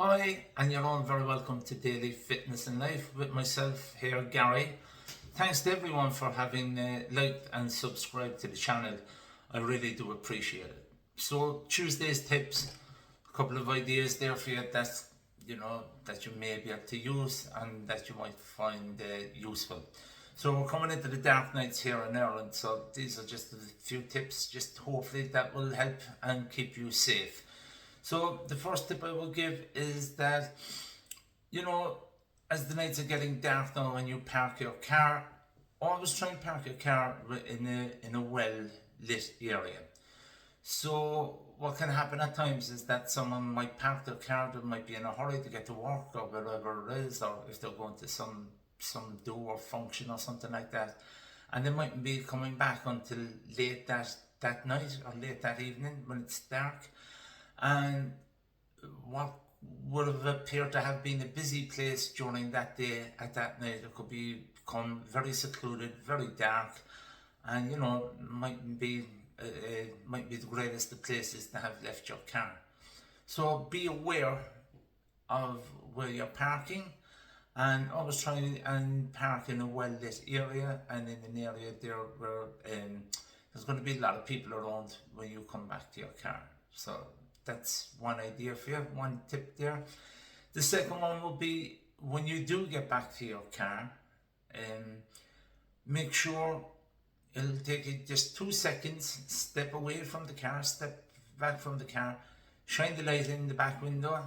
Hi, and you're all very welcome to Daily Fitness and Life with myself here, Gary. Thanks to everyone for having liked and subscribed to the channel. I really do appreciate it. So Tuesday's tips, a couple of ideas there for you that you may be able to use and that you might find useful. So we're coming into the dark nights here in Ireland, so these are just a few tips, just hopefully that will help and keep you safe. So the first tip I will give is that, you know, as the nights are getting dark now, when you park your car, always try and park your car in a well lit area. So what can happen at times is that someone might park their car, they might be in a hurry to get to work or whatever it is, or if they're going to some do or function or something like that, and they mightn't be coming back until late that night or late that evening when it's dark. And what would have appeared to have been a busy place during that day at that night, it could become very secluded, very dark, and mightn't be might be the greatest of places to have left your car. So be aware of where you're parking, and always try and park in a well lit area and in an area there where there's going to be a lot of people around when you come back to your car. So that's one idea for you, one tip there. The second one will be when you do get back to your car, make sure it'll take you just 2 seconds, step away from the car, step back from the car, shine the light in the back window,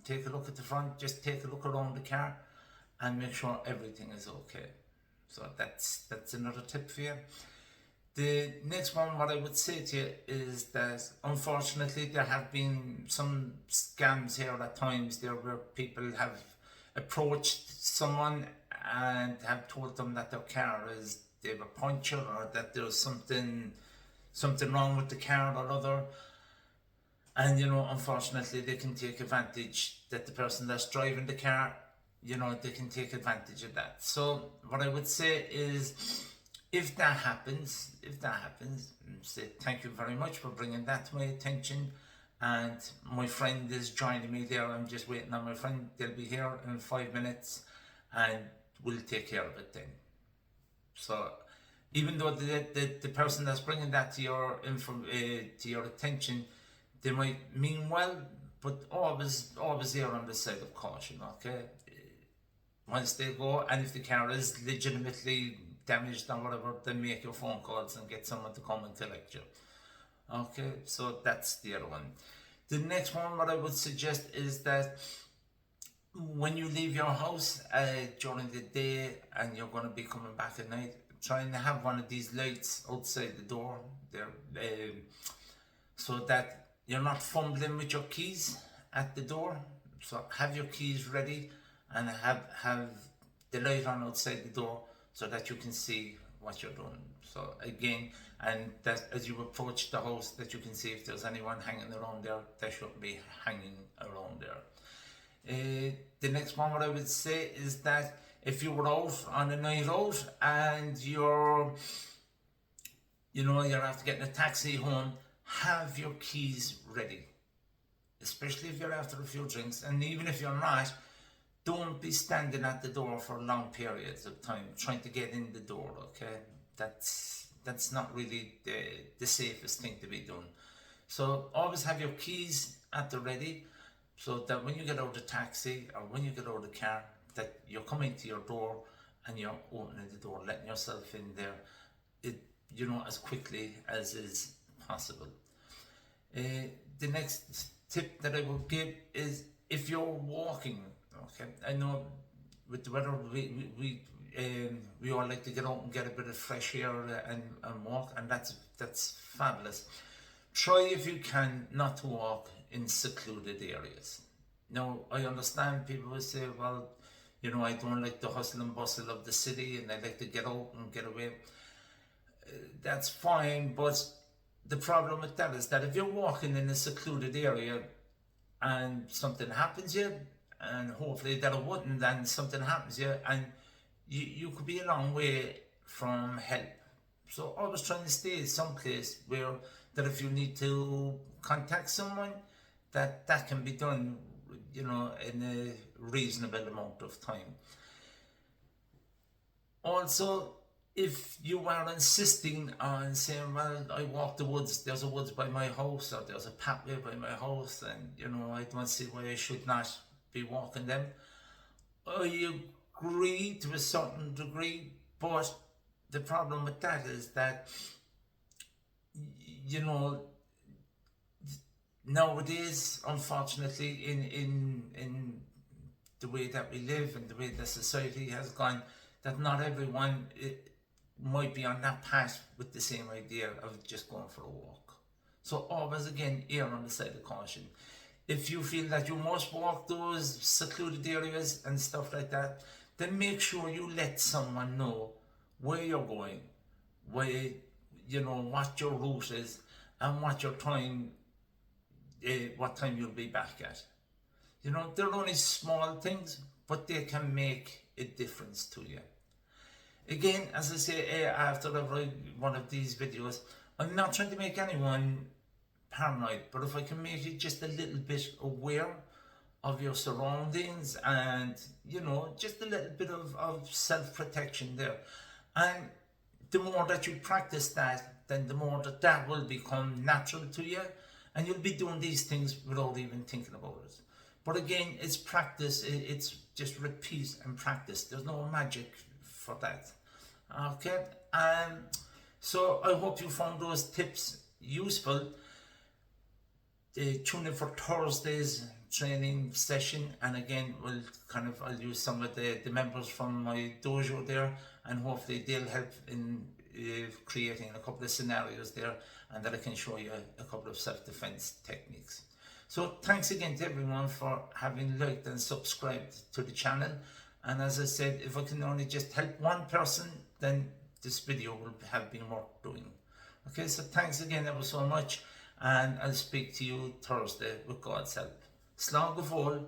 take a look at the front, just take a look around the car and make sure everything is okay. So that's another tip for you. The next one, what I would say to you is that unfortunately there have been some scams here at times there where people have approached someone and have told them that their car they have a puncture or that there's something wrong with the car or other. And unfortunately they can take advantage, that the person that's driving the car, they can take advantage of that. So what I would say is, if that happens, say thank you very much for bringing that to my attention, and my friend is joining me there. I'm just waiting on my friend. They'll be here in 5 minutes and we'll take care of it then. So even though the person that's bringing that to your attention, they might mean well, but always err on the side of caution, okay? Once they go, and if the car is legitimately damaged or whatever, then make your phone calls and get someone to come and collect you. Okay, so that's the other one. The next one, what I would suggest is that when you leave your house during the day and you're going to be coming back at night, try and have one of these lights outside the door there, so that you're not fumbling with your keys at the door. So have your keys ready and have the light on outside the door so that you can see what you're doing. So again, and that as you approach the house, that you can see if there's anyone hanging around there. They shouldn't be hanging around there. The next one, what I would say is that if you were out on a night out and you're after getting a taxi home, have your keys ready, especially if you're after a few drinks. And even if you're not, don't be standing at the door for long periods of time trying to get in the door, okay? That's not really the safest thing to be doing. So always have your keys at the ready, so that when you get out of the taxi or when you get out of the car, that you're coming to your door and you're opening the door, letting yourself in there, as quickly as is possible. The next tip that I will give is, if you're walking, okay, I know with the weather we all like to get out and get a bit of fresh air and walk, and that's fabulous. Try if you can not to walk in secluded areas. Now I understand people will say, well, I don't like the hustle and bustle of the city and I like to get out and get away. That's fine, but the problem with that is that if you're walking in a secluded area and something happens to you, and hopefully that it wouldn't, and something happens to you, and you could be a long way from help. So always trying to stay someplace where that if you need to contact someone, that can be done you know, in a reasonable amount of time. Also, if you are insisting on saying, well, I walk the woods, there's a woods by my house, or there's a pathway by my house, and you know, I don't see why I should not be walking them, I agree to a certain degree, but the problem with that is that, you know, nowadays, unfortunately, in the way that we live and the way the society has gone, that not everyone might be on that path with the same idea of just going for a walk. So always again, err on the side of caution. If you feel that you must walk those secluded areas and stuff like that, then make sure you let someone know where you're going, where, you know, what your route is, and what your time, what time you'll be back at. You know, they're only small things, but they can make a difference to you. Again, as I say, after every one of these videos, I'm not trying to make anyone paranoid, but if I can make you just a little bit aware of your surroundings and, you know, just a little bit of self-protection there. And the more that you practice that, then the more that will become natural to you, and you'll be doing these things without even thinking about it. But again, it's practice, it's just repeat and practice. There's no magic for that. Okay, so I hope you found those tips useful. Tune in for Thursday's training session, and again I'll use some of the members from my dojo there, and hopefully they'll help in creating a couple of scenarios there, and that I can show you a couple of self-defense techniques. So thanks again to everyone for having liked and subscribed to the channel, and as I said, if I can only just help one person, then this video will have been worth doing. Okay, so thanks again ever so much, and I'll speak to you Thursday with God's help. Slán go fóill.